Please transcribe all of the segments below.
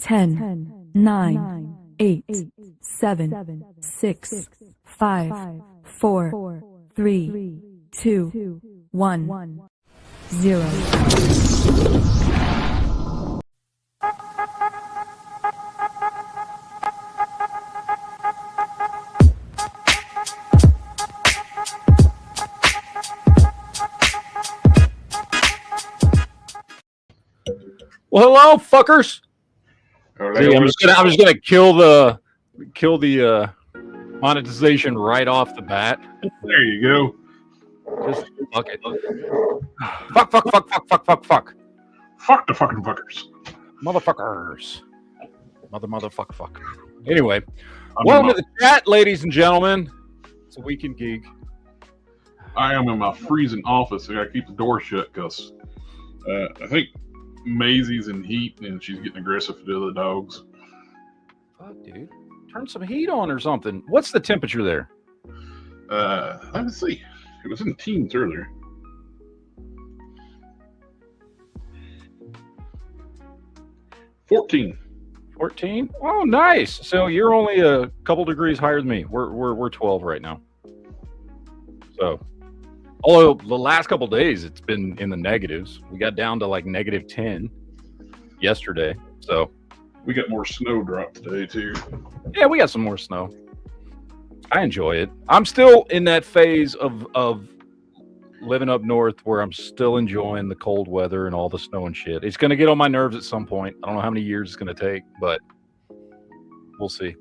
10, 9, 8, 7, 6, 5, 4, 3, 2, 1, 0. Well, hello, fuckers. Oh, See, I'm just gonna kill the monetization right off the bat. There you go. Just fuck it. Fuck. Fuck the fucking fuckers. Motherfuckers. Fuck. Anyway, I'm welcome to the chat, ladies and gentlemen. It's a Week in Geek. I am in my freezing office. I gotta keep the door shut because I think Maisie's in heat and she's getting aggressive to the other dogs. Fuck, dude. Turn some heat on or something. What's the temperature there? Let me see. It was in the teens earlier. 14. 14? Oh, nice. So you're only a couple degrees higher than me. We're 12 right now. So, although the last couple days it's been in the negatives. We got down to like negative 10 yesterday. So We got more snow drop today too. yeah, we got some more snow. I enjoy it. I'm still in that phase of living up north where I'm still enjoying the cold weather and all the snow and shit. It's going to get on my nerves at some point. I don't know how many years it's going to take, but we'll see.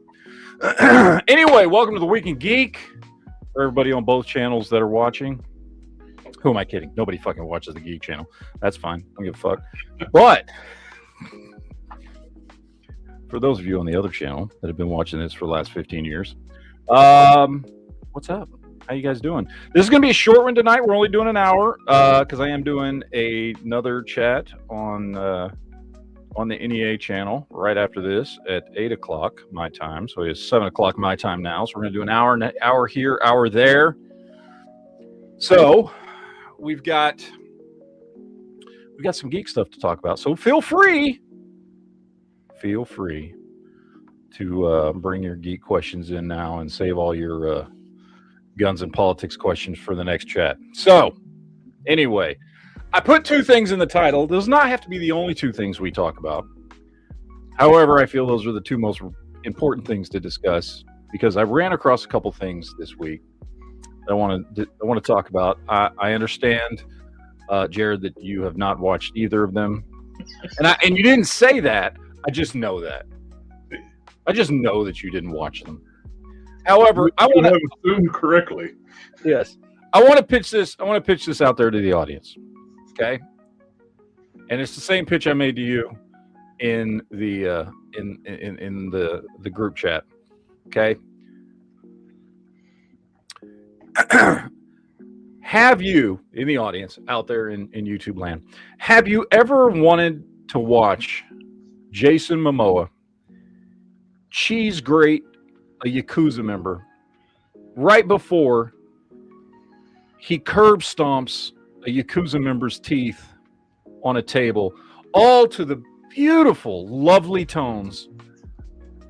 Anyway, welcome to the Week in Geek. For everybody on both channels that are watching. Who am I kidding? Nobody fucking watches the Geek channel. That's fine. I don't give a fuck. But for those of you on the other channel that have been watching this for the last 15 years, what's up? How you guys doing? This is going to be a short one tonight. We're only doing an hour because I am doing another chat on the NEA channel right after this at 8 o'clock my time. So it's 7 o'clock my time now. So we're going to do an hour here, hour there. So we've got some geek stuff to talk about. So feel free to bring your geek questions in now and save all your guns and politics questions for the next chat. So anyway, I put two things in the title. Does not have to be the only two things we talk about. However, I feel those are the two most important things to discuss because I ran across a couple things this week that I want to talk about. I understand, Jared, that you have not watched either of them, and you didn't say that. I just know that. I just know that you didn't watch them. However, I want to assume correctly. Yes, I want to pitch this. I want to pitch this out there to the audience. Okay, and it's the same pitch I made to you in the in the group chat. Okay, have you in the audience out there in YouTube land? Have you ever wanted to watch Jason Momoa cheese grate a Yakuza member right before he curb stomps a Yakuza member's teeth on a table, all to the beautiful, lovely tones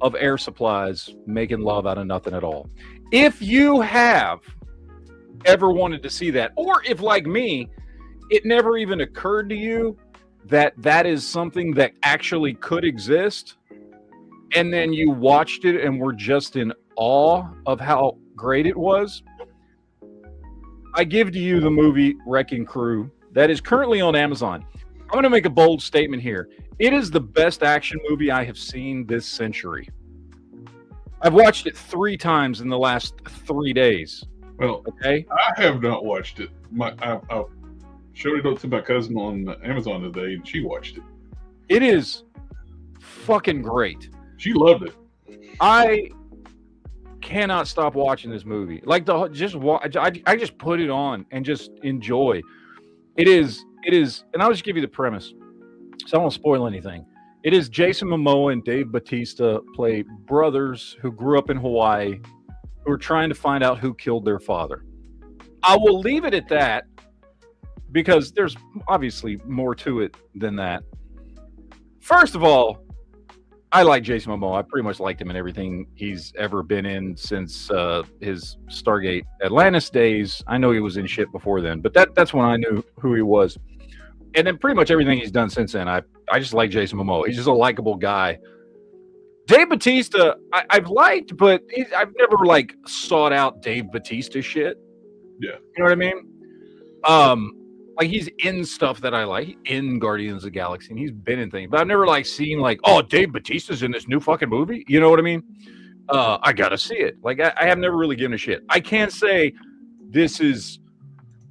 of Air Supply's Making Love Out of Nothing at All? If you have ever wanted to see that, or if, like me, it never even occurred to you that that is something that actually could exist, and then you watched it and were just in awe of how great it was, I give to you the movie Wrecking Crew that is currently on Amazon. I'm going to make a bold statement here. It is the best action movie I have seen this century. I've watched it 3 times in the last 3 days. Well, okay, I have not watched it. I showed it to my cousin on Amazon today, and she watched it. It is fucking great. She loved it. I cannot stop watching this movie. Like I just put it on and just enjoy. It is, and I'll just give you the premise, so I won't spoil anything. It is Jason Momoa and Dave Bautista play brothers who grew up in Hawaii who are trying to find out who killed their father. I will leave it at that because there's obviously more to it than that. First of all, I like Jason Momoa. I pretty much liked him in everything he's ever been in since his Stargate Atlantis days. I know he was in shit before then, but that's when I knew who he was. And then pretty much everything he's done since then, I just like Jason Momoa. He's just a likable guy. Dave Bautista, I've liked, but I've never like sought out Dave Bautista shit. Yeah, you know what I mean. Like he's in stuff that I like, in Guardians of the Galaxy, and he's been in things, but I've never like seen like, oh, Dave Bautista's in this new fucking movie. You know what I mean? I gotta see it. Like I have never really given a shit. I can't say this is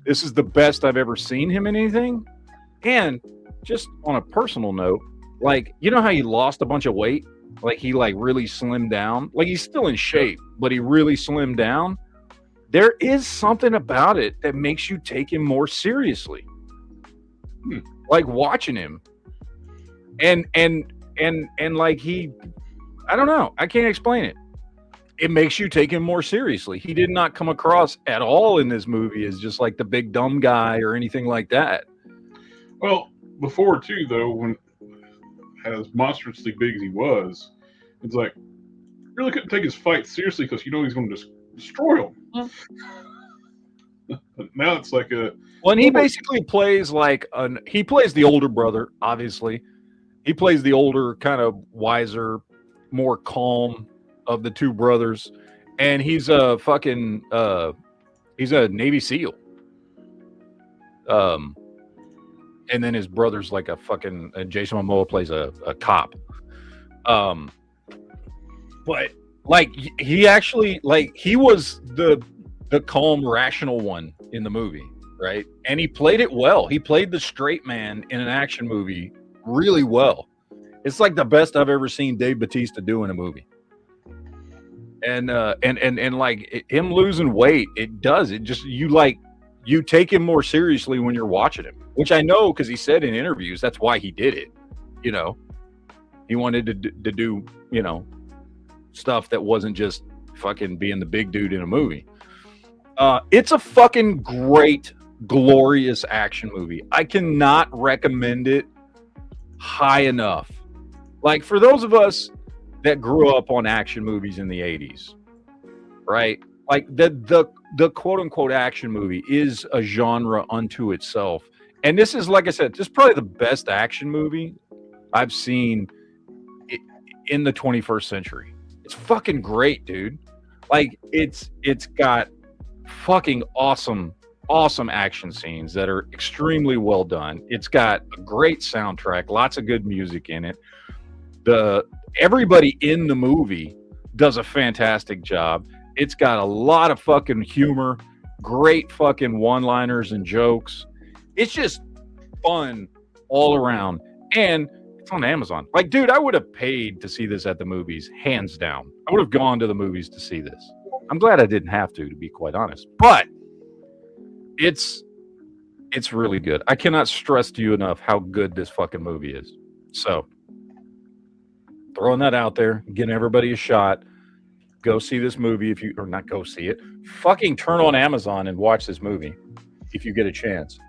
the best I've ever seen him in anything. And just on a personal note, like, you know how he lost a bunch of weight? Like he like really slimmed down. Like he's still in shape, but he really slimmed down. There is something about it that makes you take him more seriously. Like watching him. And like he, I don't know. I can't explain it. It makes you take him more seriously. He did not come across at all in this movie as just like the big dumb guy or anything like that. Well, before too, though, when as monstrously big as he was, it's like really couldn't take his fight seriously because you know he's going to just destroy him. Now it's like a. Well, and he basically plays like he plays the older brother. Obviously, he plays the older, kind of wiser, more calm of the two brothers, and he's a fucking he's a Navy SEAL. And then his brother's like a fucking Jason Momoa plays a cop. But like he actually like he was the calm, rational one in the movie, right? And he played it well. He played the straight man in an action movie really well. It's like the best I've ever seen Dave Bautista do in a movie. And like him losing weight, it does. It just you take him more seriously when you're watching him, which I know because he said in interviews that's why he did it. You know, he wanted to do stuff that wasn't just fucking being the big dude in a movie. It's a fucking great, glorious action movie. I cannot recommend it high enough. Like for those of us that grew up on action movies in the 80s, right? Like the quote unquote action movie is a genre unto itself. And this is, like I said, this is probably the best action movie I've seen in the 21st century. It's fucking great, dude. Like it's got fucking awesome action scenes that are extremely well done. It's got a great soundtrack, lots of good music in it. Everybody in the movie does a fantastic job. It's got a lot of fucking humor, great fucking one-liners and jokes. It's just fun all around. And it's on Amazon. Like, dude, I would have paid to see this at the movies, hands down. I would have gone to the movies to see this. I'm glad I didn't have to be quite honest. But it's really good. I cannot stress to you enough how good this fucking movie is. So, throwing that out there, giving everybody a shot. Go see this movie or not go see it. Fucking turn on Amazon and watch this movie if you get a chance.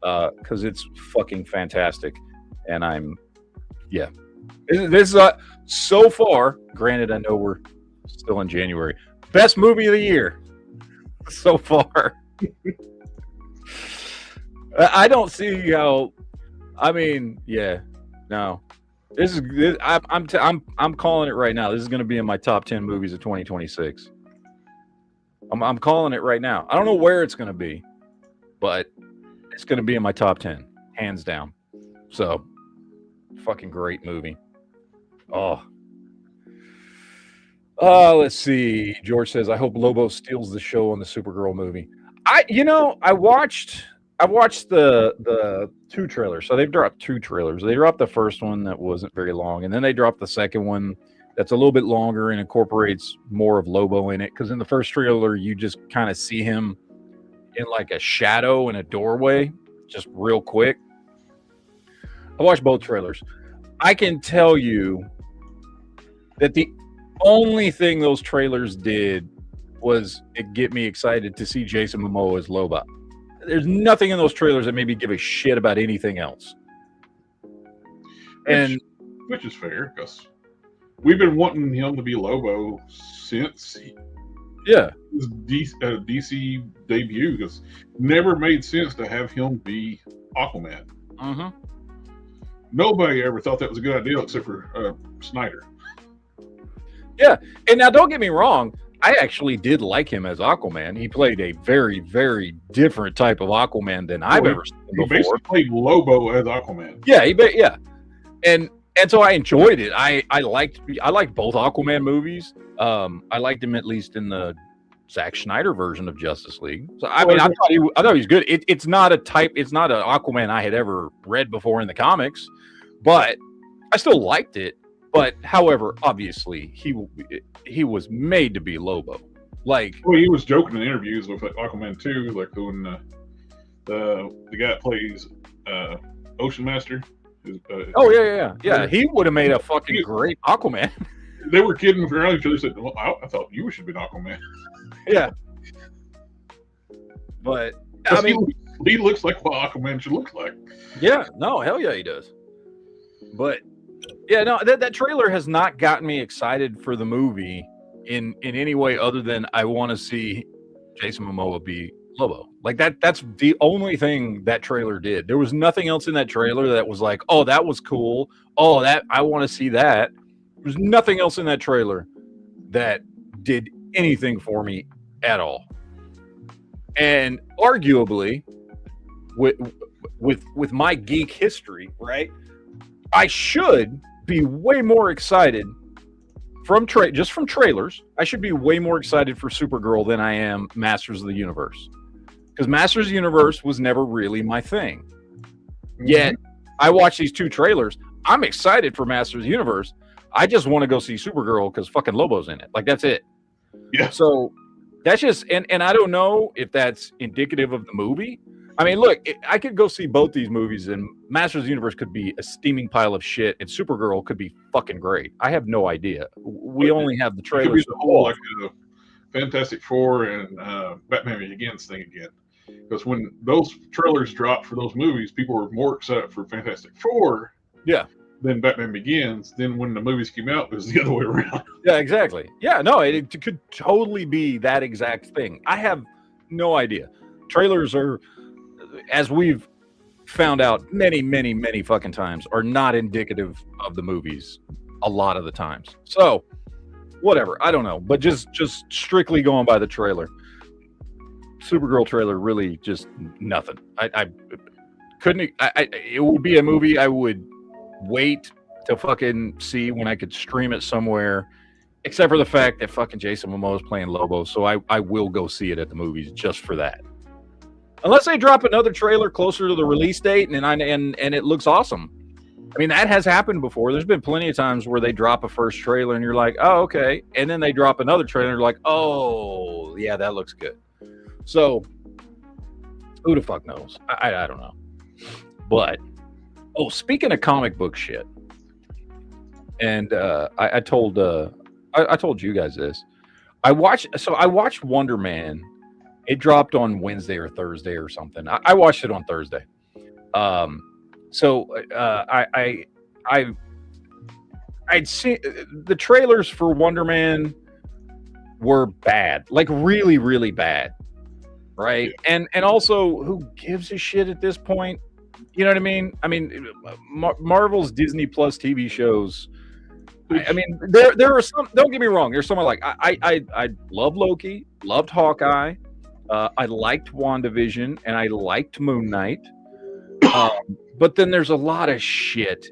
Because it's fucking fantastic. And this is so far, granted, I know we're still in January, best movie of the year so far. I don't see how, no. I'm calling it right now. This is going to be in my top 10 movies of 2026. I'm calling it right now. I don't know where it's going to be, but it's going to be in my top 10, hands down. So, fucking great movie. Let's see. George says, I hope Lobo steals the show on the Supergirl movie. I watched the two trailers. So they've dropped two trailers. They dropped the first one that wasn't very long, and then they dropped the second one that's a little bit longer and incorporates more of Lobo in it. Because in the first trailer, you just kind of see him in like a shadow in a doorway, just real quick. I watched both trailers. I can tell you that the only thing those trailers did was it get me excited to see Jason Momoa as Lobo. There's nothing in those trailers that made me give a shit about anything else. Which is fair, because we've been wanting him to be Lobo since Yeah. his DC debut, because never made sense to have him be Aquaman. Mm-hmm. Nobody ever thought that was a good idea except for Snyder. Yeah, and now don't get me wrong, I actually did like him as Aquaman. He played a very, very different type of Aquaman than I've ever seen He before. basically played Lobo as Aquaman. Yeah, yeah, and so I enjoyed it. I liked both Aquaman movies. I liked him at least in the Zack Snyder version of Justice League. So I mean, I thought he was good. It's not an Aquaman I had ever read before in the comics, but I still liked it. But however, obviously he was made to be Lobo. Like, well, he was joking in interviews with Aquaman 2, like when the guy that plays Ocean Master. Yeah. He would have made a fucking great Aquaman. They were kidding around each other. Said, well, I thought you should be an Aquaman. Yeah, but I mean, he looks like what Aquaman should look like. Yeah, no, hell yeah, he does. But yeah, no, that trailer has not gotten me excited for the movie in any way other than I want to see Jason Momoa be Lobo. Like that's the only thing that trailer did. There was nothing else in that trailer that was like, oh, that was cool. Oh, that I want to see that. There's nothing else in that trailer that did anything for me at all. And arguably, with my geek history, right, I should be way more excited from trailers. I should be way more excited for Supergirl than I am Masters of the Universe, because Masters of the Universe was never really my thing. Yet I watched these two trailers. I'm excited for Masters of the Universe. I just want to go see Supergirl because fucking Lobo's in it. Like, that's it. Yeah. So that's just, and I don't know if that's indicative of the movie. I mean, look, I could go see both these movies, and Masters of the Universe could be a steaming pile of shit, and Supergirl could be fucking great. I have no idea. We only have the trailers. It could be the whole like Fantastic Four and Batman Begins thing again. Because when those trailers dropped for those movies, people were more excited for Fantastic Four. Yeah. Than Batman Begins. Then when the movies came out, it was the other way around. Yeah, exactly. Yeah, no, it could totally be that exact thing. I have no idea. Trailers are, as we've found out many, many, many fucking times, are not indicative of the movies a lot of the times. So, whatever. I don't know. But just strictly going by the trailer. Supergirl trailer, really just nothing. I couldn't. It would be a movie I would wait to fucking see when I could stream it somewhere, except for the fact that fucking Jason Momoa is playing Lobo, so I will go see it at the movies just for that. Unless they drop another trailer closer to the release date and it looks awesome. I mean, that has happened before. There's been plenty of times where they drop a first trailer and you're like, oh, okay. And then they drop another trailer and you're like, oh, yeah, that looks good. So, who the fuck knows? I don't know. But, oh, speaking of comic book shit, and I told you guys this. I watched Wonder Man. It dropped on Wednesday or Thursday or something. I watched it on Thursday. I'd seen the trailers for Wonder Man were bad, like really, really bad. Right. And also, who gives a shit at this point? You know what I mean? I mean, Marvel's Disney Plus TV shows. I mean, there are some. Don't get me wrong. There's some I love Loki, loved Hawkeye, I liked WandaVision, and I liked Moon Knight. But then there's a lot of shit.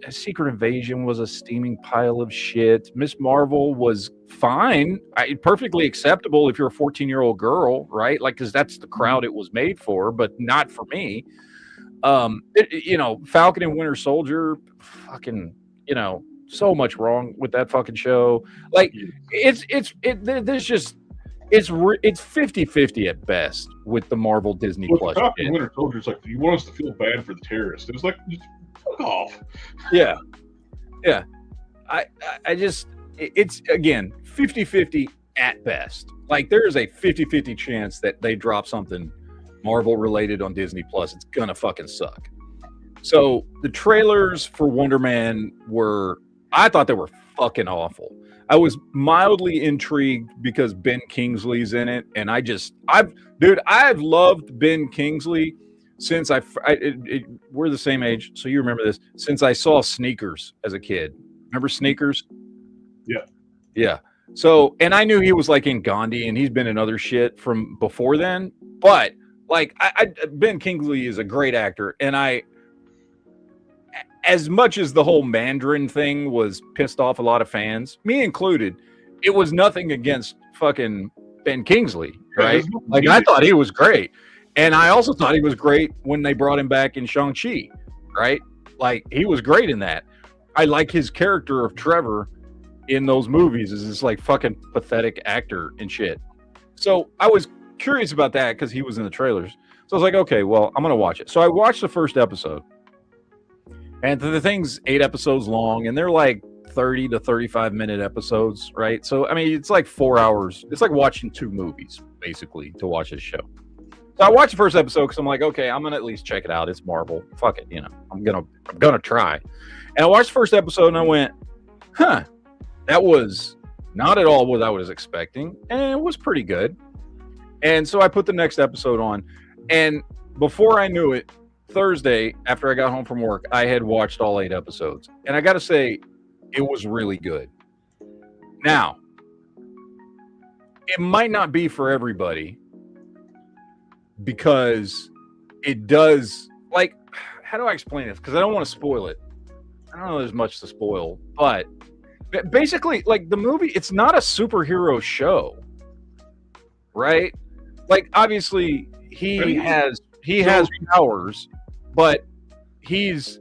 Secret Invasion was a steaming pile of shit. Miss Marvel was fine, perfectly acceptable if you're a 14-year-old girl, right? Like, because that's the crowd it was made for, but not for me. Falcon and Winter Soldier, fucking, so much wrong with that fucking show. Like, it's 50-50 at best with the Marvel Disney Plus. Falcon and Winter Soldier is like, you want us to feel bad for the terrorists. It was like, just fuck off. Yeah. It's again 50-50 at best. Like, there is a 50-50 chance that they drop something Marvel related on Disney Plus. It's gonna fucking suck. So the trailers for Wonder Man were, I thought they were fucking awful. I was mildly intrigued because Ben Kingsley's in it, and I've loved Ben Kingsley since we're the same age, so you remember this. Since I saw Sneakers as a kid, remember Sneakers? Yeah. So, and I knew he was like in Gandhi, and he's been in other shit from before then. But like, Ben Kingsley is a great actor, and as much as the whole Mandarin thing was pissed off a lot of fans, me included, it was nothing against fucking Ben Kingsley, right? Like, I thought he was great. And I also thought he was great when they brought him back in Shang-Chi, right? Like, he was great in that. I like his character of Trevor in those movies as this like fucking pathetic actor and shit. So I was curious about that because he was in the trailers. So I was like, okay, well, I'm going to watch it. So I watched the first episode. And the thing's 8 episodes long, and they're like 30 to 35-minute episodes, right? So, I mean, it's like 4 hours. It's like watching 2 movies, basically, to watch this show. So I watched the first episode because I'm like, okay, I'm going to at least check it out. It's Marvel. Fuck it, I'm gonna try. And I watched the first episode, and I went, huh, that was not at all what I was expecting, and it was pretty good. And so I put the next episode on, and before I knew it, Thursday, after I got home from work, I had watched all 8 episodes. And I got to say, it was really good. Now, it might not be for everybody because it does, like, how do I explain this? Because I don't want to spoil it. I don't know there's much to spoil, but basically, like, the movie, it's not a superhero show, right? Like, obviously, he has powers, but he's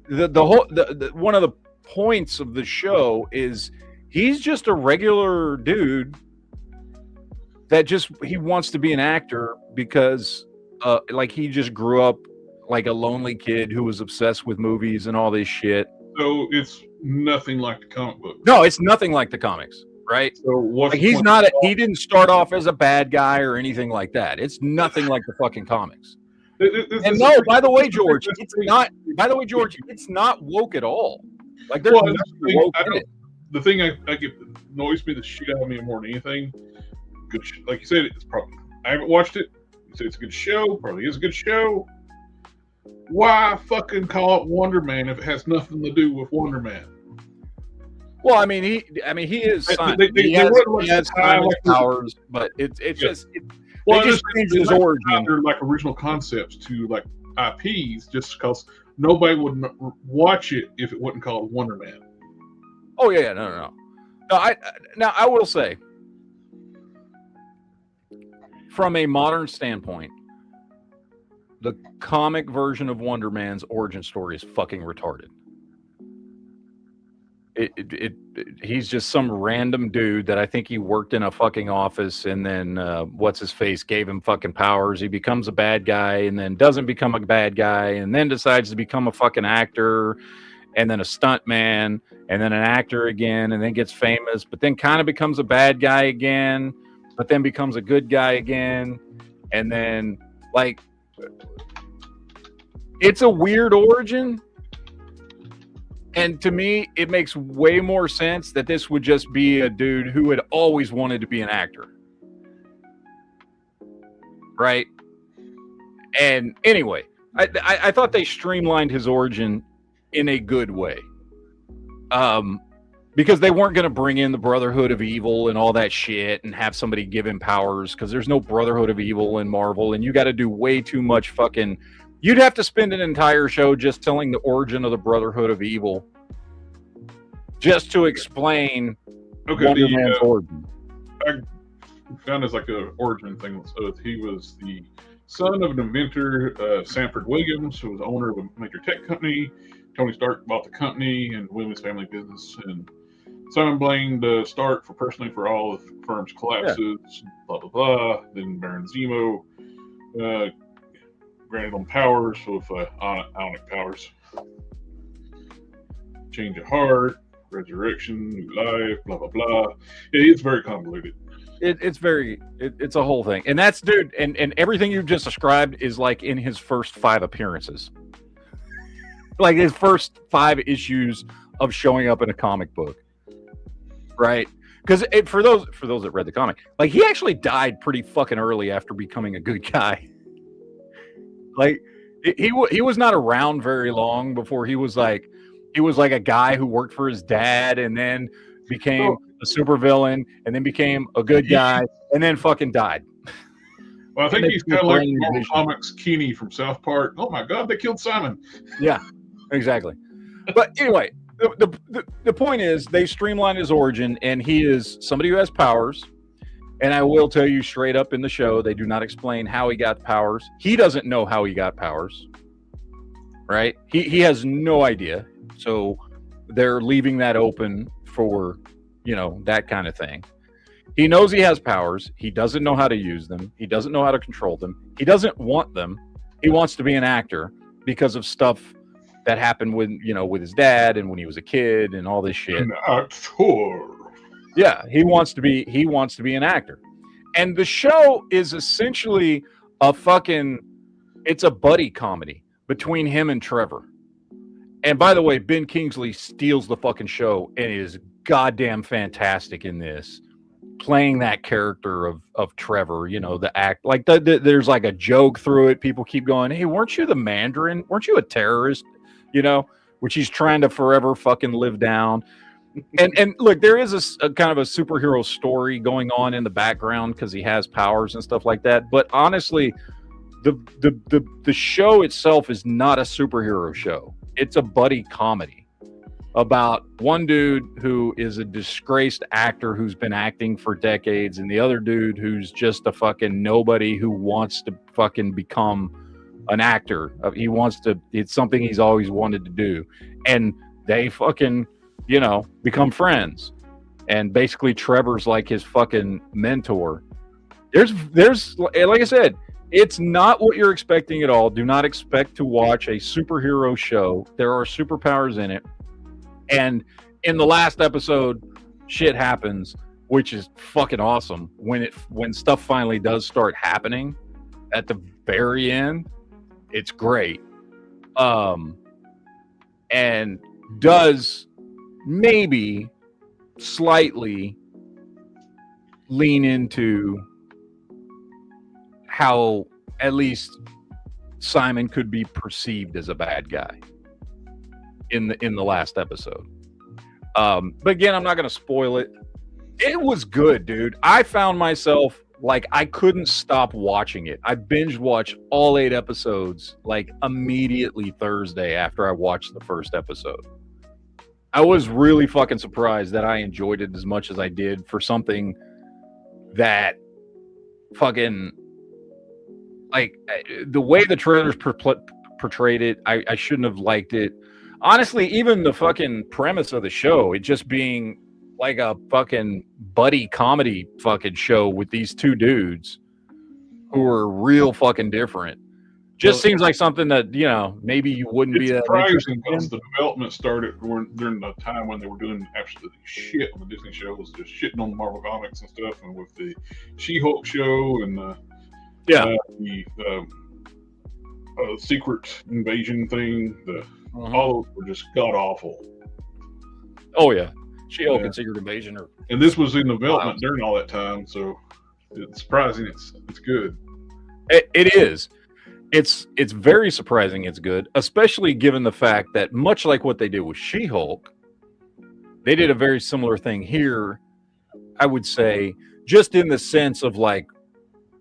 one of the points of the show is he's just a regular dude that he wants to be an actor because like he just grew up like a lonely kid who was obsessed with movies and all this shit. So it's nothing like the comic book. No, it's nothing like the comics, right? So like he didn't start off as a bad guy or anything like that. It's nothing like the fucking comics. And no, by the way, George, it's not. By the way, George, it's not woke at all. Like there's nothing woke in it. The thing I get that annoys me the shit out of me more than anything. Good, like you said, it's probably. I haven't watched it. You say it's a good show. Probably is a good show. Why fucking call it Wonder Man if it has nothing to do with Wonder Man? Well, I mean, he is. He has powers, but it's just. Well, they just changed his origin. They're like original concepts to like IPs, just because nobody would watch it if it wasn't called Wonder Man. Oh yeah, no. I will say, from a modern standpoint, the comic version of Wonder Man's origin story is fucking retarded. He's just some random dude that I think he worked in a fucking office, and then what's his face gave him fucking powers. He becomes a bad guy, and then doesn't become a bad guy, and then decides to become a fucking actor, and then a stunt man, and then an actor again, and then gets famous, but then kind of becomes a bad guy again, but then becomes a good guy again, and then like it's a weird origin. And to me, it makes way more sense that this would just be a dude who had always wanted to be an actor. Right? And anyway, I thought they streamlined his origin in a good way. Because they weren't going to bring in the Brotherhood of Evil and all that shit and have somebody give him powers, because there's no Brotherhood of Evil in Marvel, and you got to do way too much fucking... You'd have to spend an entire show just telling the origin of the Brotherhood of Evil just to explain Wonder Man's origin. I found as like an origin thing. So he was the son of an inventor, Sanford Williams, who was the owner of a major tech company. Tony Stark bought the company and Williams' family business, and Simon blamed Stark personally for all of the firm's collapses, blah, blah, blah. Then Baron Zemo granted them powers with ionic powers. Change of heart, resurrection, new life, blah, blah, blah. It's very convoluted. It's a whole thing. And that's, dude, and everything you just described is like in his first 5 appearances. Like his first 5 issues of showing up in a comic book, right? Because for those that read the comic, like he actually died pretty fucking early after becoming a good guy. Like he was not around very long before he was like a guy who worked for his dad and then became a supervillain and then became a good guy and then fucking died. Well, I think he's kind of like Marvel Comics Keeney from South Park. Oh my God, they killed Simon. Yeah, exactly. But anyway, the point is they streamlined his origin, and he is somebody who has powers. And I will tell you straight up in the show, they do not explain how he got powers. He doesn't know how he got powers, right? He has no idea. So they're leaving that open for, that kind of thing. He knows he has powers. He doesn't know how to use them. He doesn't know how to control them. He doesn't want them. He wants to be an actor because of stuff that happened with his dad and when he was a kid and all this shit. An actor. Yeah, he wants to be an actor. And the show is essentially it's a buddy comedy between him and Trevor. And by the way, Ben Kingsley steals the fucking show and is goddamn fantastic in this, playing that character of Trevor, the act. Like there's like a joke through it. People keep going, "Hey, weren't you the Mandarin? Weren't you a terrorist?" Which he's trying to forever fucking live down. And look, there is a kind of a superhero story going on in the background because he has powers and stuff like that. But honestly, the show itself is not a superhero show. It's a buddy comedy about one dude who is a disgraced actor who's been acting for decades, and the other dude who's just a fucking nobody who wants to fucking become an actor. It's something he's always wanted to do. And they fucking become friends, and basically Trevor's like his fucking mentor. There's like I said, it's not what you're expecting at all. Do not expect to watch a superhero show. There are superpowers in it, and in the last episode, shit happens, which is fucking awesome. When stuff finally does start happening at the very end, it's great. And does maybe slightly lean into how at least Simon could be perceived as a bad guy in the last episode. But again, I'm not going to spoil it. It was good, dude. I found myself like I couldn't stop watching it. I binge watched all 8 episodes like immediately Thursday after I watched the first episode. I was really fucking surprised that I enjoyed it as much as I did for something that fucking, like, the way the trailers portrayed it, I shouldn't have liked it. Honestly, even the fucking premise of the show, it just being like a fucking buddy comedy fucking show with these two dudes who are real fucking different. Just seems like something that, maybe you wouldn't be that surprising because the development started during the time when they were doing absolutely shit on the Disney shows, just shitting on the Marvel Comics and stuff, and with the She-Hulk show and the secret invasion thing, all those were just god awful. Oh yeah, She-Hulk and Secret Invasion and this was in development during all that time, so it's surprising. It's good. It is. It's very surprising it's good, especially given the fact that much like what they did with She-Hulk, they did a very similar thing here, I would say, just in the sense of like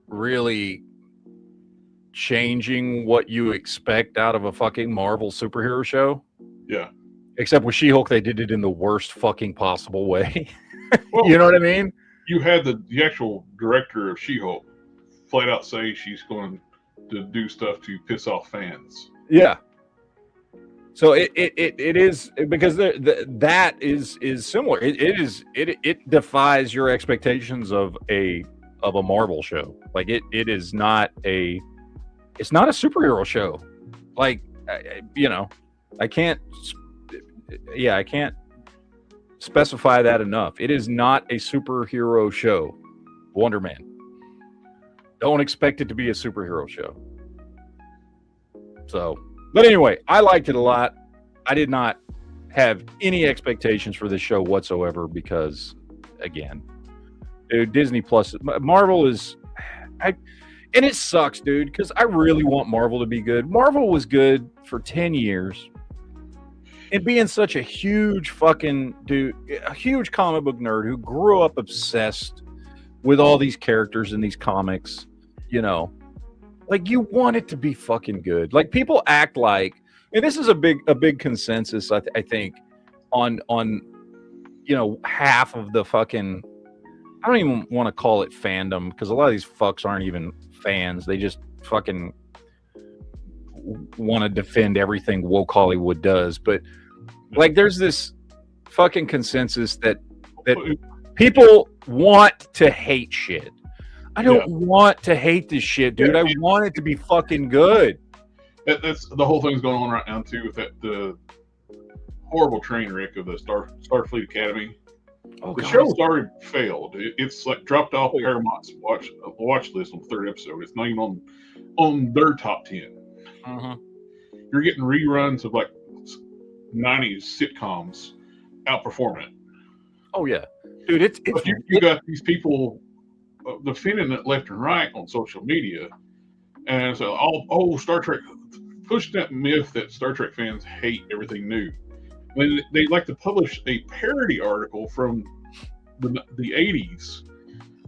really changing what you expect out of a fucking Marvel superhero show. Yeah. Except with She-Hulk, they did it in the worst fucking possible way. Well, you know what I mean? You had the actual director of She-Hulk flat out say she's going to do stuff to piss off fans. Yeah. So it is, because that is similar. It defies your expectations of a Marvel show. Like it's not a superhero show. Like I can't specify that enough. It is not a superhero show. Wonder Man. Don't expect it to be a superhero show. So, but anyway, I liked it a lot. I did not have any expectations for this show whatsoever because, again, dude, Disney Plus, Marvel is, and it sucks, dude, because I really want Marvel to be good. Marvel was good for 10 years. And being such a huge fucking dude, a huge comic book nerd who grew up obsessed with all these characters in these comics, you know, like you want it to be fucking good. Like people act like, and this is a big consensus, I think, on you know, half of the fucking, I don't even want to call it fandom because a lot of these fucks aren't even fans. They just fucking want to defend everything woke Hollywood does. But like there's this fucking consensus that people want to hate shit. I don't want to hate this shit, dude. I want it to be fucking good. That's the whole thing's going on right now too with the horrible train wreck of the Starfleet Academy. Oh, the show started failed. It's like dropped off Paramount's watch list on the third episode. It's not even on their top 10. Uh-huh. You're getting reruns of like 90s sitcoms outperforming it. Oh yeah, dude. It's you got these people defending it left and right on social media, and so Star Trek, push that myth that Star Trek fans hate everything new. When they like to publish a parody article from the 80s,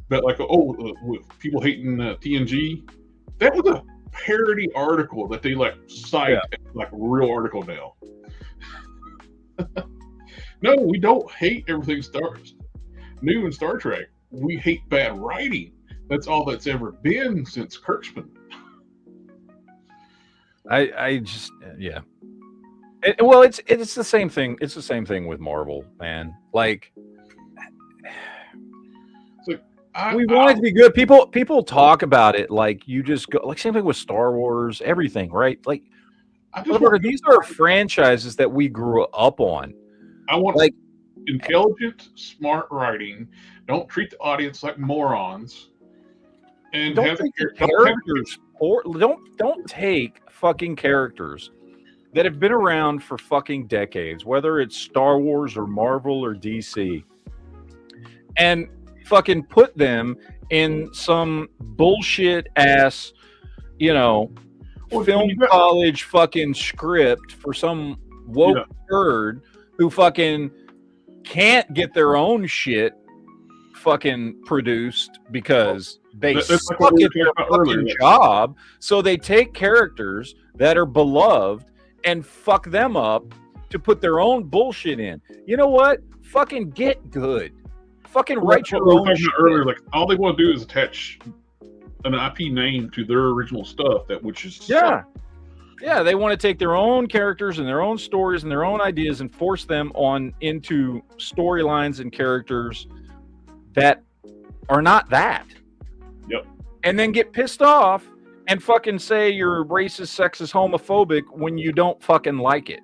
but like with people hating TNG, that was a parody article that they like cite as like a real article now. No, we don't hate everything new in Star Trek. We hate bad writing. That's all that's ever been since Kurtzman. I just well, it's the same thing. It's the same thing with Marvel, man. Like, we want it to be good. People talk about it like you just go like same thing with Star Wars, everything, right? Like, these are franchises that we grew up on. I want like intelligent, smart writing. Don't treat the audience like morons. And don't take characters or don't take fucking characters that have been around for fucking decades, whether it's Star Wars or Marvel or DC, and fucking put them in some bullshit ass, you know, film college fucking script for some woke nerd who fucking can't get their own shit fucking produced because they suck at their fucking job. So they take characters that are beloved and fuck them up to put their own bullshit in. You know what? Fucking get good. Fucking write your own shit. Earlier, like all they want to do is attach an IP name to their original stuff, which is yeah. They want to take their own characters and their own stories and their own ideas and force them into storylines and characters that are not that. Yep. And then get pissed off and fucking say you're racist, sexist, homophobic when you don't fucking like it.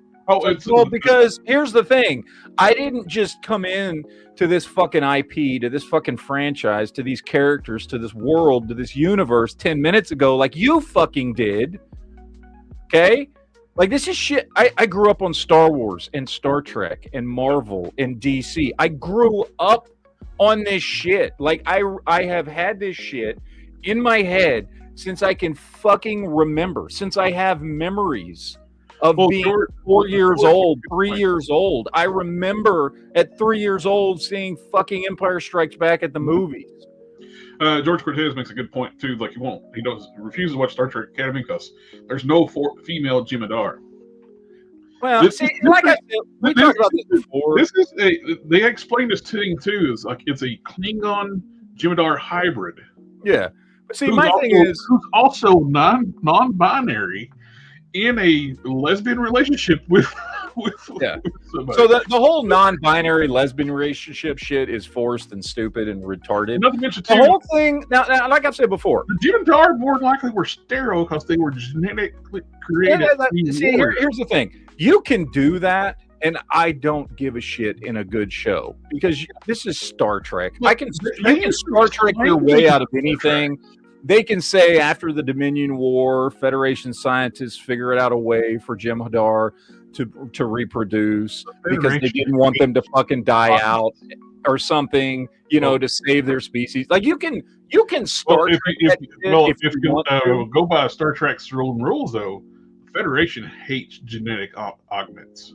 Because here's the thing. I didn't just come in to this fucking IP, to this fucking franchise, to these characters, to this world, to this universe 10 minutes ago like you fucking did. Okay? Like this is shit. I grew up on Star Wars and Star Trek and Marvel and DC. I grew up on this shit. Like I have had this shit in my head since I can fucking remember, since I have memories of being 4 years old, 3 years old. I remember at 3 years old seeing fucking Empire Strikes Back at the movies. George Cortez makes a good point too. Like he refuses to watch Star Trek Academy because there's no female Jem'Hadar. Well, like I said, we talked about this before. They explained this thing too. Is like it's a Klingon Jem'Hadar hybrid. Yeah, but see, my thing is who's also non-binary in a lesbian relationship with somebody. So the whole non-binary lesbian relationship shit is forced and stupid and retarded. Not to mention the whole thing. Now, like I've said before, the Jem'Hadar more than likely were sterile because they were genetically created. Here's the thing: you can do that, and I don't give a shit in a good show because this is Star Trek. I can Star Trek your way out of anything. They can say after the Dominion War, Federation scientists figured out a way for Jem'Hadar to reproduce because they didn't want them to fucking die out or something, to save their species. Like you can start. If you go by Star Trek's rules, though, the Federation hates genetic augments.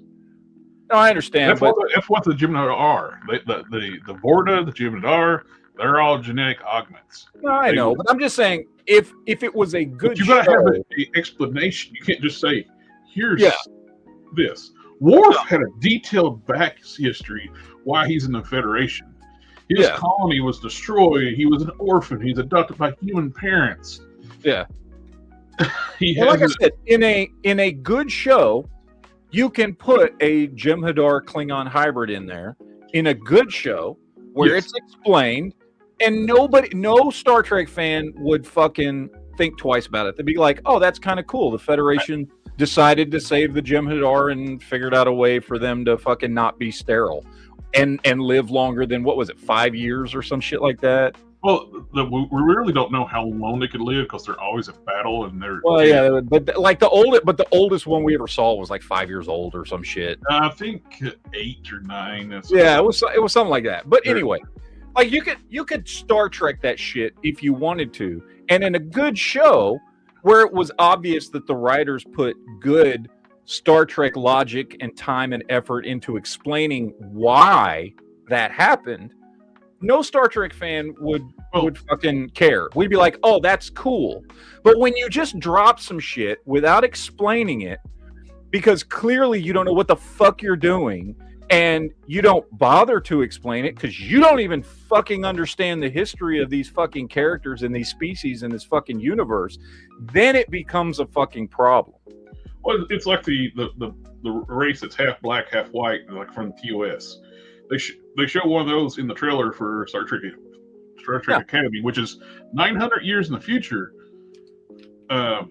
No, I understand. That's what the Gemini are. The Vorta, the Gemini they're all genetic augments. No, I know, but I'm just saying if it was a good you show, gotta have an explanation. You can't just say, "Here's this." Worf had a detailed back history why he's in the Federation. His colony was destroyed. He was an orphan. He's adopted by human parents. Yeah. Like I said, in a good show, you can put a Jem'Hadar Klingon hybrid in there in a good show where it's explained, and no Star Trek fan would fucking think twice about it. They'd be like, "Oh, that's kind of cool. The Federation decided to save the Jem'Hadar and figured out a way for them to fucking not be sterile and live longer than, what was it, 5 years or some shit like that." Well, we really don't know how long they could live because they're always at battle and they're. Well, yeah, but the oldest one we ever saw was like 5 years old or some shit. I think 8 or 9. It was something like that. But anyway, like you could Star Trek that shit if you wanted to, and in a good show where it was obvious that the writers put good Star Trek logic and time and effort into explaining why that happened, no Star Trek fan would fucking care. We'd be like, "Oh, that's cool." But when you just drop some shit without explaining it, because clearly you don't know what the fuck you're doing, and you don't bother to explain it because you don't even fucking understand the history of these fucking characters and these species in this fucking universe, then it becomes a fucking problem. Well, it's like the race that's half black, half white, like from TOS. They show one of those in the trailer for Star Trek Academy, which is 900 years in the future. There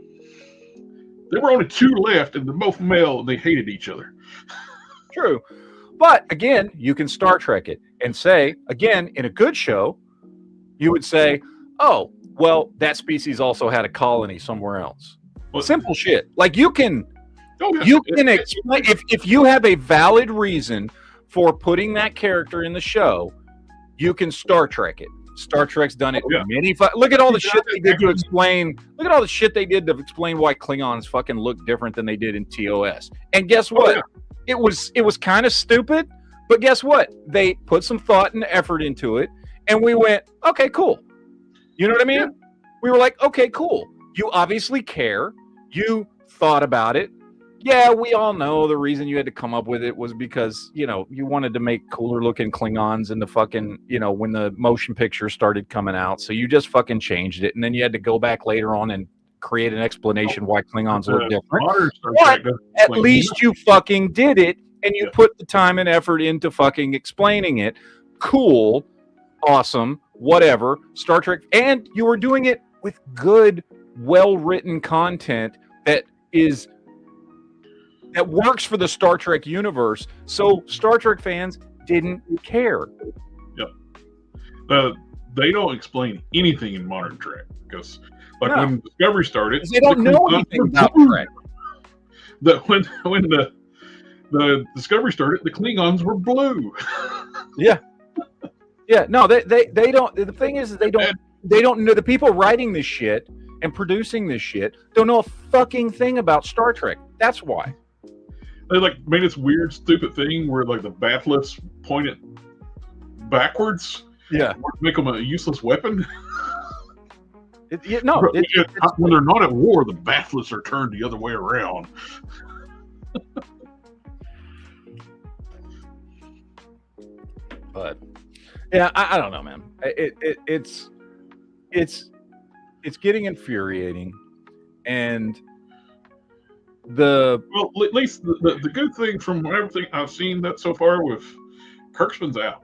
were only 2 left, and they're both male, and they hated each other. True. But, again, you can Star Trek it and say, again, in a good show, you would say, "Oh, well, that species also had a colony somewhere else." Well, simple shit. Like, you can explain, if you have a valid reason for putting that character in the show, you can Star Trek it. Star Trek's done it many. Look at all the shit they did to explain. Look at all the shit they did to explain why Klingons fucking look different than they did in TOS. And guess what? It was kind of stupid, but guess what? They put some thought and effort into it, and we went, "Okay, cool." You know what I mean? Yeah. We were like, "Okay, cool. You obviously care. You thought about it. Yeah, we all know the reason you had to come up with it was because, you wanted to make cooler looking Klingons in the fucking, when the motion picture started coming out. So you just fucking changed it. And then you had to go back later on and create an explanation why Klingons look different. But at least you fucking did it, and you put the time and effort into fucking explaining it. Cool. Awesome. Whatever. Star Trek. And you were doing it with good, well-written content that works for the Star Trek universe, so Star Trek fans didn't care. Yep. They don't explain anything in modern Trek because, when Discovery started, they don't know anything about Trek. When the Discovery started, the Klingons were blue. Yeah. No, they don't. The thing is, they don't know. The people writing this shit and producing this shit don't know a fucking thing about Star Trek. That's why. They made this weird, stupid thing where the bathless point it backwards. Yeah, to make them a useless weapon. When they're not at war, the bathless are turned the other way around. But yeah, I don't know, man. It's getting infuriating, and at least the good thing from everything I've seen that so far with Kirkman's out.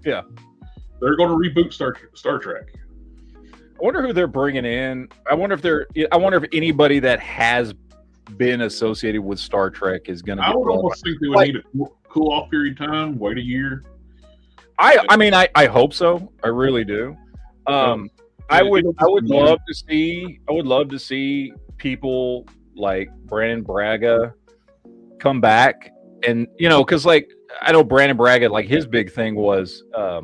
Yeah, they're going to reboot Star Trek. I wonder who they're bringing in. I wonder if anybody that has been associated with Star Trek is going to. I would almost think they would need a cool off period time. Wait a year. I hope so. I really do. I would love to see people like Brandon Braga come back, and because like I know Brandon Braga, like his big thing was, I'll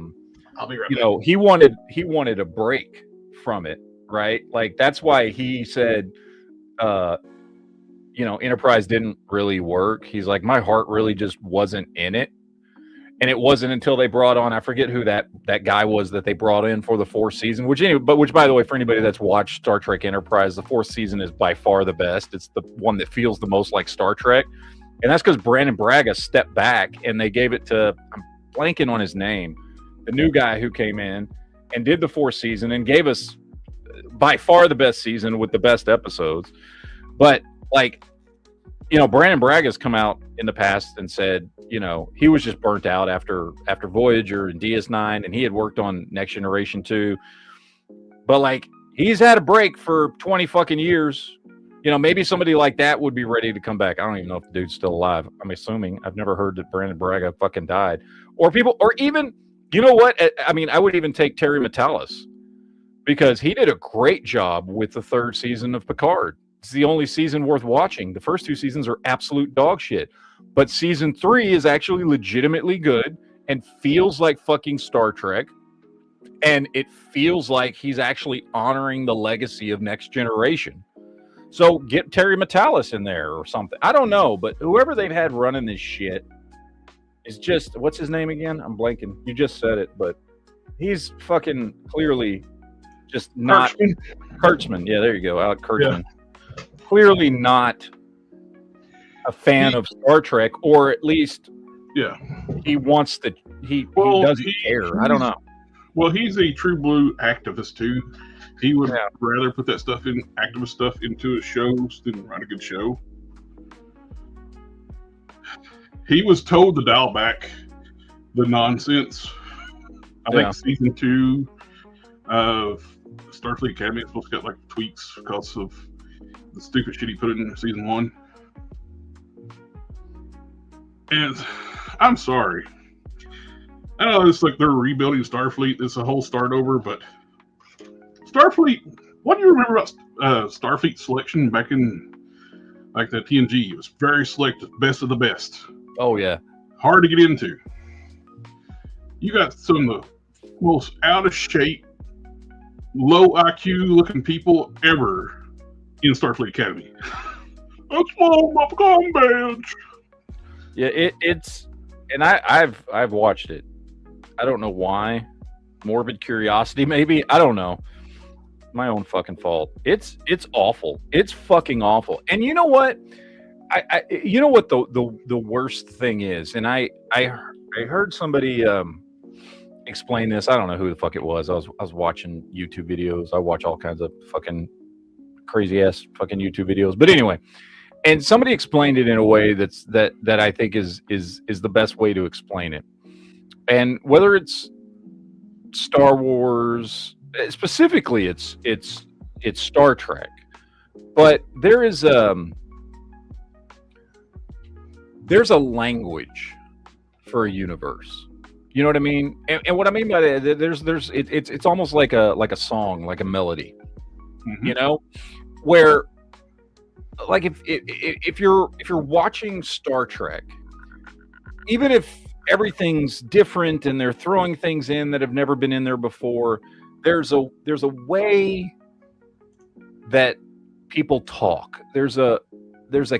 be right back. he wanted a break from it, right? Like that's why he said, Enterprise didn't really work. He's like, my heart really just wasn't in it. And it wasn't until they brought on, I forget who that guy was that they brought in for the fourth season, which by the way, for anybody that's watched Star Trek Enterprise, the fourth season is by far the best. It's the one that feels the most like Star Trek. And that's because Brandon Braga stepped back and they gave it to, I'm blanking on his name, the new guy who came in and did the fourth season and gave us by far the best season with the best episodes. But like, Brandon Braga's come out in the past and said, he was just burnt out after Voyager and DS9, and he had worked on Next Generation too. But like, he's had a break for 20 fucking years. Maybe somebody like that would be ready to come back. I don't even know if the dude's still alive. I'm assuming. I've never heard that Brandon Braga fucking died. Or even, you know what? I mean, I would even take Terry Matalas because he did a great job with the third season of Picard. It's the only season worth watching. The first two seasons are absolute dog shit. But season 3 is actually legitimately good and feels like fucking Star Trek. And it feels like he's actually honoring the legacy of Next Generation. So get Terry Matalas in there or something. I don't know, but whoever they've had running this shit is just, what's his name again? I'm blanking. You just said it, but he's fucking clearly just not Kurtzman. Yeah, there you go. Alec Kurtzman. Yeah. Clearly not a fan of Star Trek, or at least he wants to, he doesn't care. I don't know. Well, he's a true blue activist too. He would rather put that stuff in, activist stuff, into his shows than write a good show. He was told to dial back the nonsense. I think season 2 of Starfleet Academy is supposed to get like tweaks because of the stupid shit he put in season 1. And I'm sorry. I know it's like they're rebuilding Starfleet. It's a whole start over, but Starfleet, what do you remember about Starfleet selection back in like the TNG? It was very selective, best of the best. Oh, yeah. Hard to get into. You got some of the most out of shape, low IQ looking people ever in Starfleet Academy. That's my Picard badge. Yeah, it's, and I've watched it. I don't know why. Morbid curiosity, maybe. I don't know. My own fucking fault. It's awful. It's fucking awful. And you know what? You know what the worst thing is? And I heard somebody explain this. I don't know who the fuck it was. I was watching YouTube videos. I watch all kinds of fucking crazy ass fucking YouTube videos. But anyway, and somebody explained it in a way that I think is the best way to explain it. And whether it's Star Wars, specifically it's Star Trek, but there's a language for a universe. You know what I mean? And what I mean by that, it's almost like a song, like a melody. Mm-hmm. You know, where like if you're watching Star Trek, even if everything's different and they're throwing things in that have never been in there before, there's a way that people talk. There's a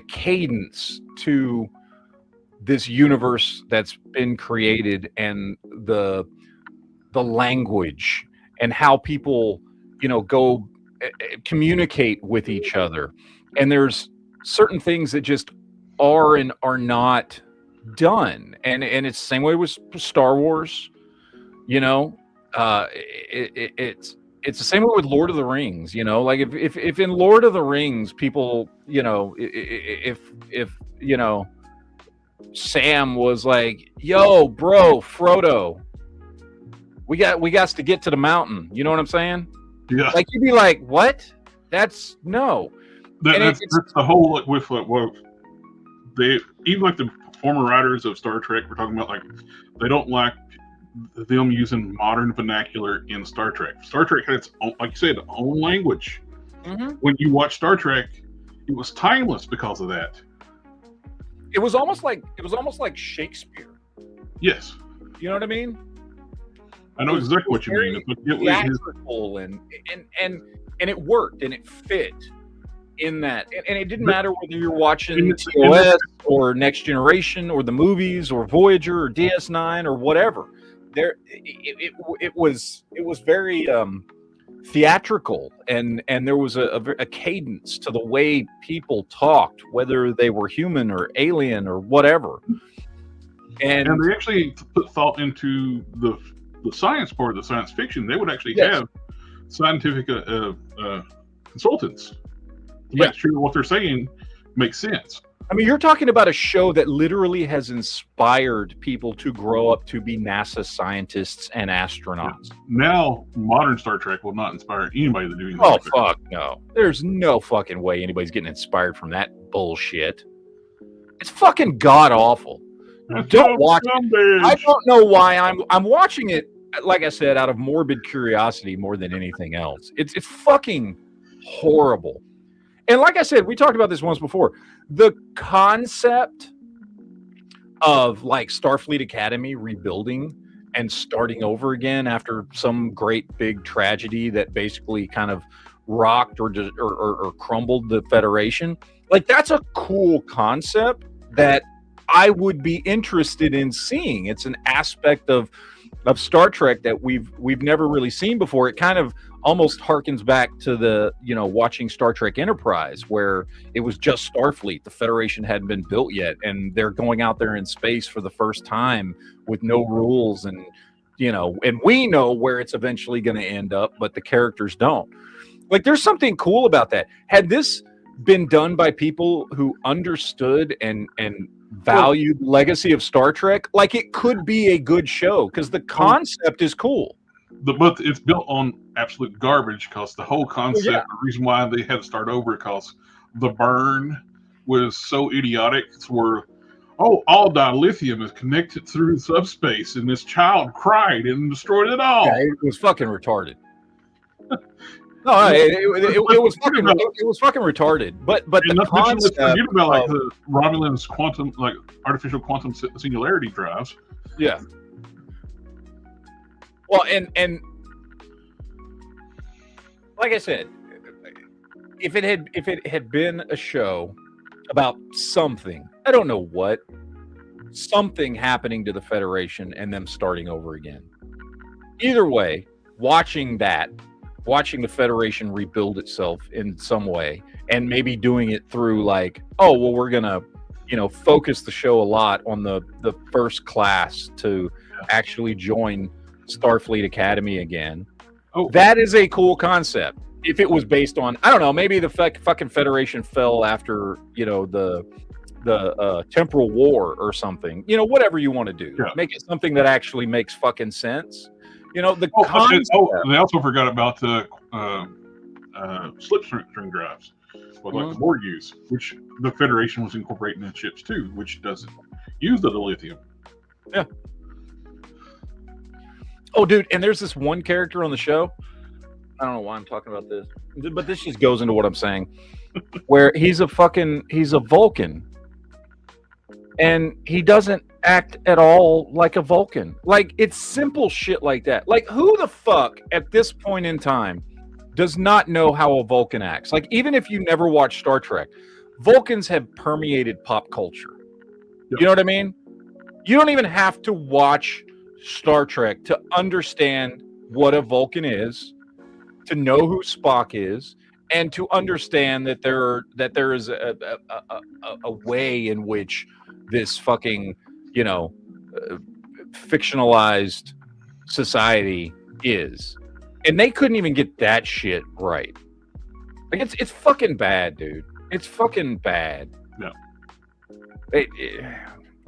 cadence to this universe that's been created, and the language and how people, go communicate with each other. And there's certain things that just are and are not done. And it's the same way with Star Wars, it's the same way with Lord of the Rings, like if in Lord of the Rings people, if Sam was like, yo, bro, Frodo, we got to get to the mountain. You know what I'm saying? Yeah. Like you'd be like, what? That's no. That's the whole, like, with what they, even like the former writers of Star Trek were talking about, like, they don't like them using modern vernacular in Star Trek. Star Trek had its own, like you said, own language. Mm-hmm. When you watch Star Trek, it was timeless because of that. It was almost like Shakespeare. Yes, You know what I mean? I know exactly what you mean. But it was his, Theatrical and it worked and it fit in that. And it didn't matter whether you're watching TOS or Next Generation or the movies or Voyager or DS9 or whatever. It was very theatrical, and there was a cadence to the way people talked, whether they were human or alien or whatever. And they actually put thought into the science part of the science fiction. They would actually Yes. have scientific consultants to make sure what they're saying makes sense. I mean, you're talking about a show that literally has inspired people to grow up to be NASA scientists and astronauts. Now, modern Star Trek will not inspire anybody to do anything. Oh, fuck no. There's no fucking way anybody's getting inspired from that bullshit. It's fucking god-awful. Don't watch it. I don't know why I'm watching it, like I said, out of morbid curiosity more than anything else. It's fucking horrible. And like I said, we talked about this once before. The concept of like Starfleet Academy rebuilding and starting over again after some great big tragedy that basically kind of rocked or crumbled the Federation, like that's a cool concept that I would be interested in seeing. It's an aspect of Star Trek that we've never really seen before. It kind of almost harkens back to the, watching Star Trek Enterprise, where it was just Starfleet. The Federation hadn't been built yet, and they're going out there in space for the first time with no rules, and and we know where it's eventually going to end up, but the characters don't. Like, there's something cool about that. Had this been done by people who understood and valued the legacy of Star Trek, like, it could be a good show because the concept is cool. But it's built on absolute garbage, because the whole concept, the reason why they had to start over, because the burn was so idiotic. It's where, all dilithium is connected through subspace, and this child cried and destroyed it all. Yeah, it was fucking retarded. No, it was fucking retarded. But and the concept forget about like the Romulan's quantum, like artificial quantum singularity drives. Yeah. Well, and like I said, if it had been a show about something, I don't know what, something happening to the Federation and them starting over again. Either way, watching the Federation rebuild itself in some way, and maybe doing it through like, we're gonna, focus the show a lot on the first class to actually join Starfleet Academy again. That is a cool concept. If it was based on, I don't know, maybe the fucking Federation fell after, the temporal war or something, whatever you want to do. Yeah. Make it something that actually makes fucking sense. The concept. And they also forgot about the slipstream drives, like the Borg use, which the Federation was incorporating in ships too, which doesn't use the lithium. Yeah. Oh, dude, and there's this one character on the show. I don't know why I'm talking about this, but this just goes into what I'm saying, where he's a Vulcan, and he doesn't act at all like a Vulcan. Like, it's simple shit like that. Like, who the fuck at this point in time does not know how a Vulcan acts? Like, even if you never watched Star Trek, Vulcans have permeated pop culture. Yep. You know what I mean? You don't even have to watch Star Trek to understand what a Vulcan is, to know who Spock is, and to understand that there is a way in which this fucking fictionalized society is. And they couldn't even get that shit right. Like, it's fucking bad, dude. It's fucking bad. No. I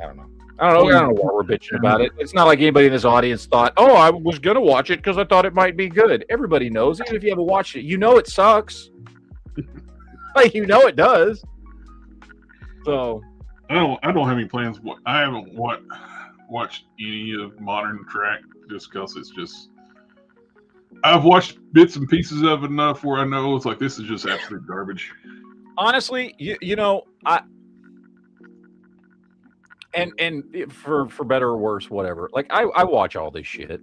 don't know. I don't know why we're bitching about it. It's not like anybody in this audience thought, I was going to watch it because I thought it might be good. Everybody knows, even if you haven't watched it, it sucks. Like, it does. So I don't have any plans. I haven't watched any of modern Trek just because it's just. I've watched bits and pieces of it enough where I know it's like, this is just absolute garbage. Honestly, and for better or worse, whatever. Like I watch all this shit.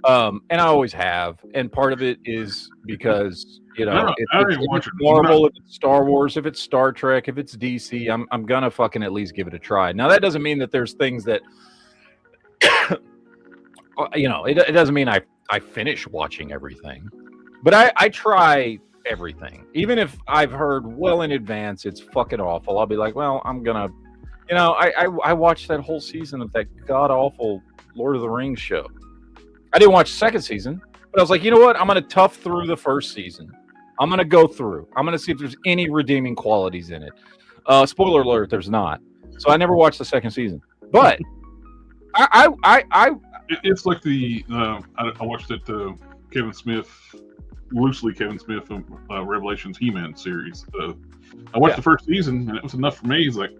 And I always have, and part of it is because I don't even if watch it's it. Marvel, if it's Star Wars, if it's Star Trek, if it's DC, I'm gonna fucking at least give it a try. Now that doesn't mean that there's things that it doesn't mean I finish watching everything, but I try everything, even if I've heard well in advance it's fucking awful. I'll be like, well, I'm gonna, I watched that whole season of that god awful Lord of the Rings show. I didn't watch the second season, but I was like, you know what? I'm going to tough through the first season. I'm going to go through. I'm going to see if there's any redeeming qualities in it. Spoiler alert, there's not. So I never watched the second season. But It's like I watched it Kevin Smith Revelations He-Man series. I watched the first season and it was enough for me. It's like,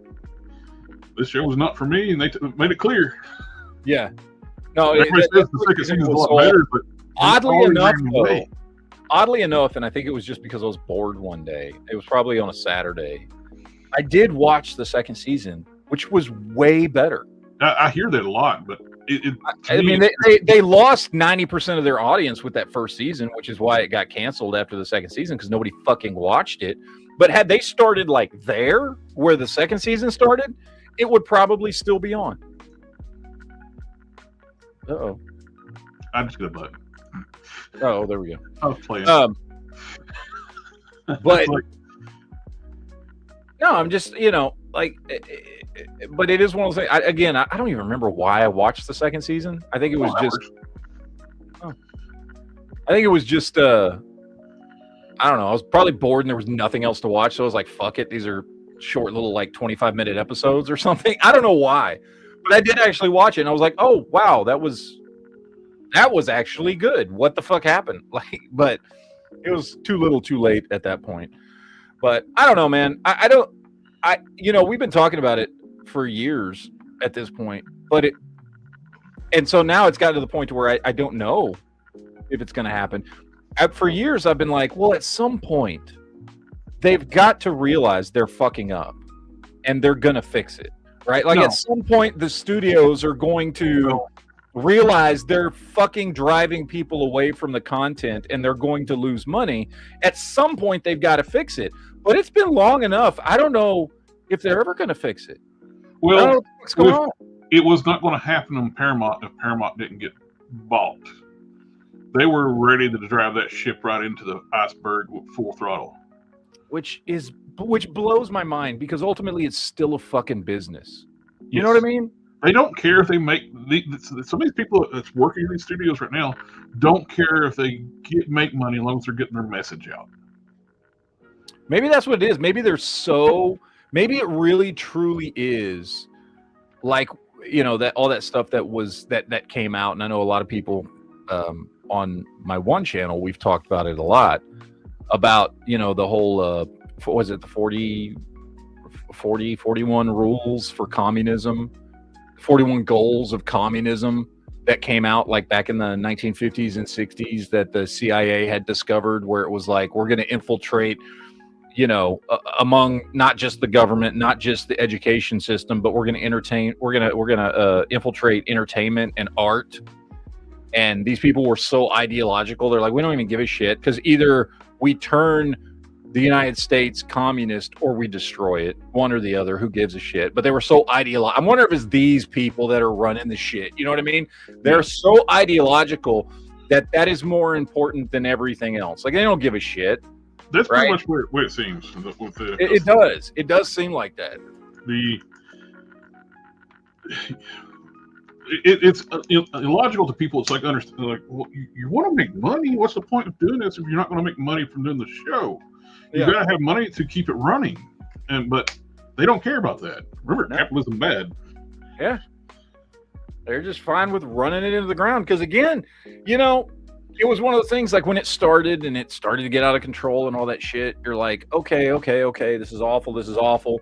this show was not for me, and they made it clear. Yeah. No, everybody says the second season is a lot better, but oddly enough, and I think it was just because I was bored one day. It was probably on a Saturday. I did watch the second season, which was way better. I hear that a lot, but they lost 90% of their audience with that first season, which is why it got canceled after the second season, because nobody fucking watched it. But had they started like there, where the second season started, it would probably still be on. Uh-oh. I just got a button. Oh, there we go. I was playing. But no, I'm just, but it is one of those things. I don't even remember why I watched the second season. I think it was just I don't know. I was probably bored and there was nothing else to watch. So I was like, fuck it. These are short little 25-minute episodes or something. I don't know why. But I did actually watch it, and I was like, "Oh wow, that was actually good. What the fuck happened?" But it was too little, too late at that point. But I don't know, man. We've been talking about it for years at this point, and so now it's gotten to the point to where I don't know if it's going to happen. For years, I've been like, well, at some point, they've got to realize they're fucking up, and they're going to fix it. Right? At some point, the studios are going to realize they're fucking driving people away from the content and they're going to lose money. At some point, they've got to fix it. But it's been long enough. I don't know if they're ever going to fix it. Well, what's going on? It was not going to happen on Paramount if Paramount didn't get bought. They were ready to drive that ship right into the iceberg with full throttle. Which blows my mind, because ultimately it's still a fucking business. You know what I mean? They don't care if they make some of these people that's working in these studios right now don't care if they make money as long as they're getting their message out. Maybe that's what it is. Maybe maybe it really truly is that all that stuff that came out. And I know a lot of people on my one channel, we've talked about it a lot. About the whole was it the 41 rules for communism, 41 goals of communism that came out back in the 1950s and 60s that the CIA had discovered, where it was like, we're going to infiltrate among not just the government, not just the education system, but we're going to infiltrate entertainment and art. And these people were so ideological. They're like, we don't even give a shit, because either we turn the United States communist or we destroy it. One or the other. Who gives a shit? But they were so ideological. I wonder if it's these people that are running the shit. You know what I mean? They're so ideological that is more important than everything else. They don't give a shit. That's pretty much where it seems. It does. It does seem like that. It's illogical to people. It's well, you want to make money. What's the point of doing this if you're not going to make money from doing the show? You got to have money to keep it running, but they don't care about that. Remember, capitalism bad. Yeah, they're just fine with running it into the ground. Because again, it was one of the things, when it started and it started to get out of control and all that shit. You're like, okay, this is awful,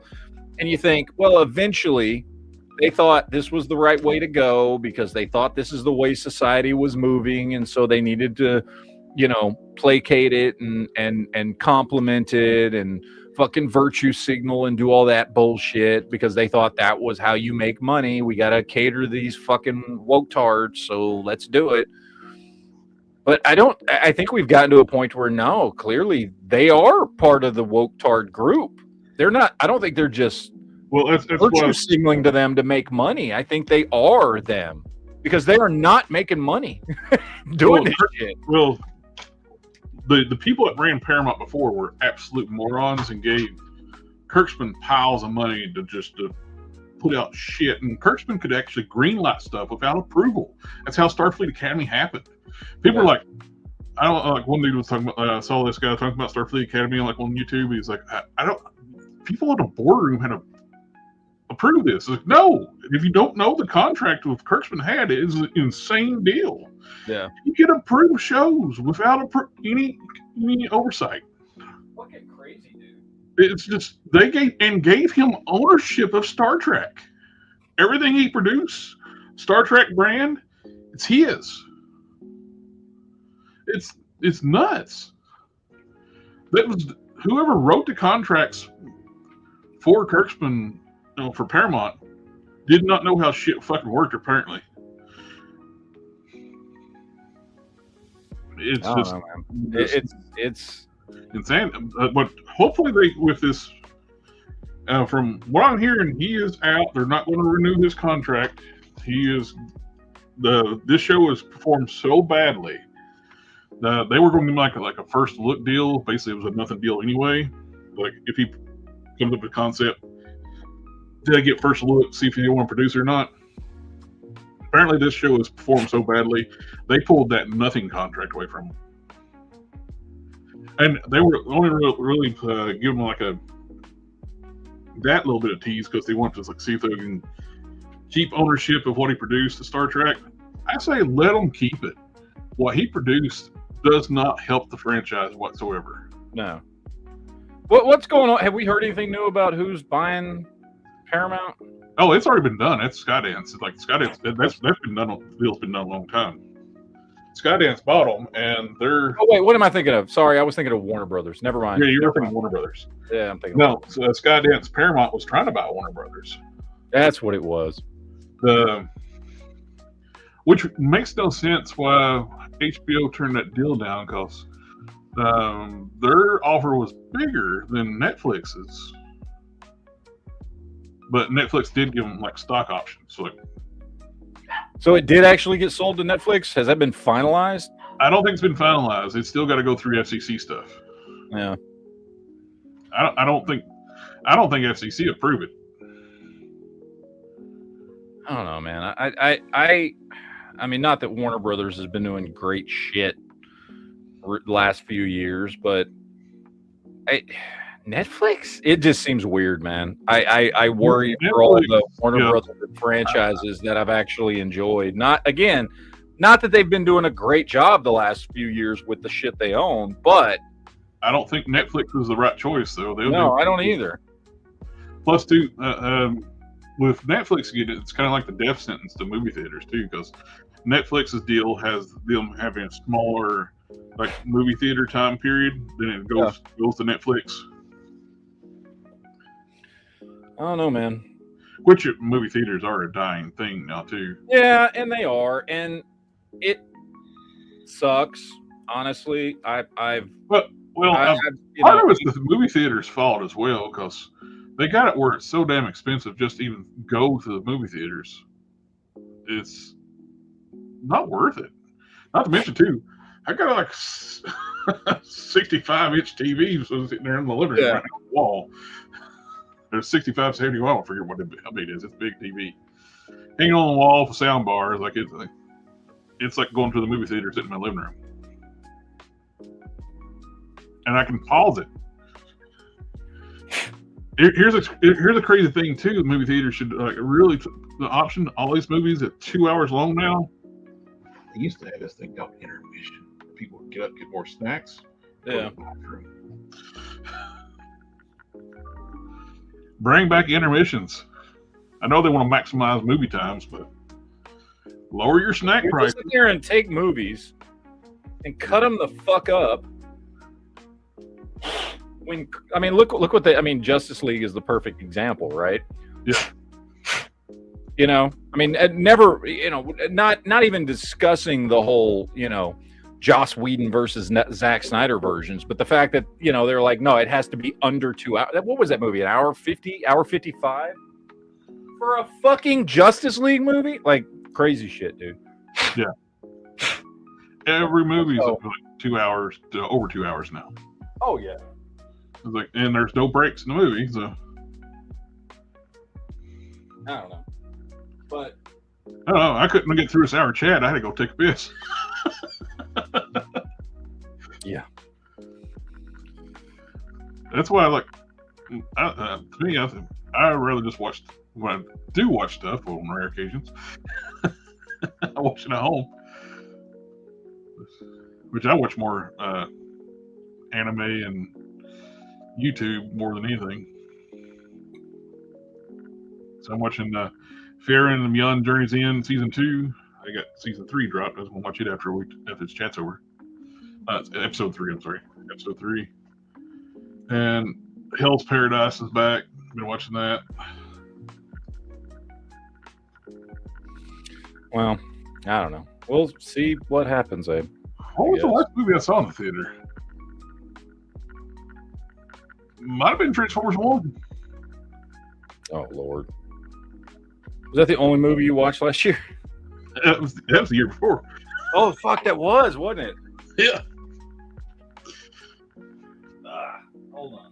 and you think, well, eventually. They thought this was the right way to go because they thought this is the way society was moving, and so they needed to, placate it and compliment it and fucking virtue signal and do all that bullshit because they thought that was how you make money. We got to cater these fucking woke tards, so let's do it. But I think we've gotten to a point where no, clearly they are part of the woke tard group. They're not, I don't think they're just that's virtue signaling to them to make money. I think they are them because they are not making money doing this shit. Well, the people that ran Paramount before were absolute morons and gave Kurtzman piles of money to put out shit. And Kurtzman could actually greenlight stuff without approval. That's how Starfleet Academy happened. People were like, I don't like one dude was talking about. I saw this guy talking about Starfleet Academy like on YouTube. He's like, I don't. People in the boardroom had to approve this. It's like, no, if you don't know the contract with Kurtzman had, it is an insane deal. Yeah, you can approve shows without any oversight. Fucking crazy, dude. It's just they gave him ownership of Star Trek. Everything he produced, Star Trek brand, it's his. It's nuts. That was whoever wrote the contracts for Kurtzman, for Paramount, did not know how shit fucking worked. Apparently, it's just it's insane. But hopefully, they with this, from what I'm hearing, he is out. They're not going to renew his contract. He is this show has performed so badly. They were going to make like a first look deal. Basically, it was a nothing deal anyway. Like if he comes up with a concept, did I get first look, see if you want to produce it or not? Apparently, this show has performed so badly, they pulled that nothing contract away from him. And they were only really give him like that little bit of tease because they wanted to like see if they can keep ownership of what he produced to Star Trek. I say let them keep it. What he produced does not help the franchise whatsoever. No. What's going on? Have we heard anything new about who's buying Paramount? Oh, it's already been done. That's Skydance. Like Skydance, that's been done. The deal's been done a long time. Skydance bought them, and they're. Oh wait, what am I thinking of? Sorry, I was thinking of Warner Brothers. Never mind. Yeah, you were thinking Warner Brothers. Yeah, I'm thinking. No, so Skydance Paramount was trying to buy Warner Brothers. That's what it was. Which makes no sense why HBO turned that deal down because their offer was bigger than Netflix's. But Netflix did give them like stock options. So it did actually get sold to Netflix? Has that been finalized? I don't think it's been finalized. It's still got to go through FCC stuff. Yeah. I don't think FCC approve it. I don't know, man. I mean, not that Warner Brothers has been doing great shit last few years, but Netflix, it just seems weird, man. I worry for all the Warner Brothers franchises that I've actually enjoyed. Not that they've been doing a great job the last few years with the shit they own, but I don't think Netflix is the right choice, though. I don't either. Plus, too, with Netflix, it's kind of like the death sentence to movie theaters too, because Netflix's deal has them having a smaller like movie theater time period, then it goes to Netflix. I don't know, man. Which movie theaters are a dying thing now too. Yeah, and they are, and it sucks. Honestly, part of it was the movie theater's fault as well, because they got it where it's so damn expensive just to even go to the movie theaters. It's not worth it. Not to mention, too, I got like 65-inch TV sitting there in the living room right on the wall. There's 65, 70, I don't forget how big it is. It's a big TV. Hanging on the wall for sound bars. It's like going to the movie theater sitting in my living room. And I can pause it. Here's a crazy thing too. The movie theater should really the option. All these movies at 2 hours long now. They used to have this thing called intermission. People would get up, get more snacks. Yeah. Bring back intermissions. I know they want to maximize movie times, but lower your snack price. Sit there and take movies and cut them the fuck up. I mean, look what I mean, Justice League is the perfect example, right? Yeah. You know, I mean, never, you know, not even discussing the whole, you know, Joss Whedon versus Zack Snyder versions, but the fact that, you know, they're like, no, it has to be under 2 hours. What was that movie? An hour 50, hour 55 for a fucking Justice League movie? Like crazy shit, dude. Yeah. Every movie is like 2 hours to over 2 hours now. Oh yeah. It's like, and there's no breaks in the movie, so I don't know, but I don't know. I couldn't get through this hour chat. I had to go take a piss. yeah. That's why I like. To me, I rather just watch when I do watch stuff on rare occasions. I watch it at home, which I watch more anime and YouTube more than anything. So I'm watching Fair and Beyond Journey's End season 2. I got season 3 dropped. I was gonna watch it after this chat's over. Episode 3. I'm sorry, episode 3. And Hell's Paradise is back. Been watching that. Well, I don't know. We'll see what happens. What was the last movie I saw in the theater? Might have been Transformers 1. Oh Lord, was that the only movie you watched last year? That was the year before. Oh fuck, that was, wasn't it? Yeah. Hold on.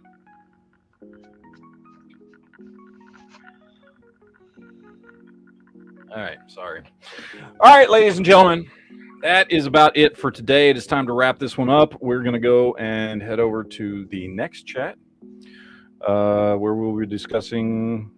All right, sorry. All right, ladies and gentlemen, that is about it for today. It is time to wrap this one up. We're going to go and head over to the next chat, where we'll be discussing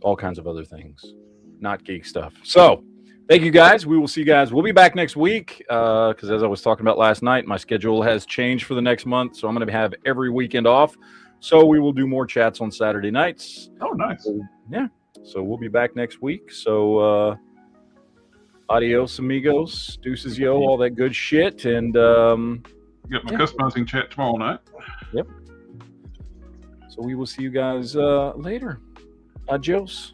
all kinds of other things, not geek stuff. So, thank you guys. We will see you guys. We'll be back next week because, as I was talking about last night, my schedule has changed for the next month, so I'm going to have every weekend off. So we will do more chats on Saturday nights. Oh, nice. So, yeah. So we'll be back next week. So adios, amigos. Deuces, yo, all that good shit. And Got my customizing chat tomorrow night. Yep. So we will see you guys later. Adios.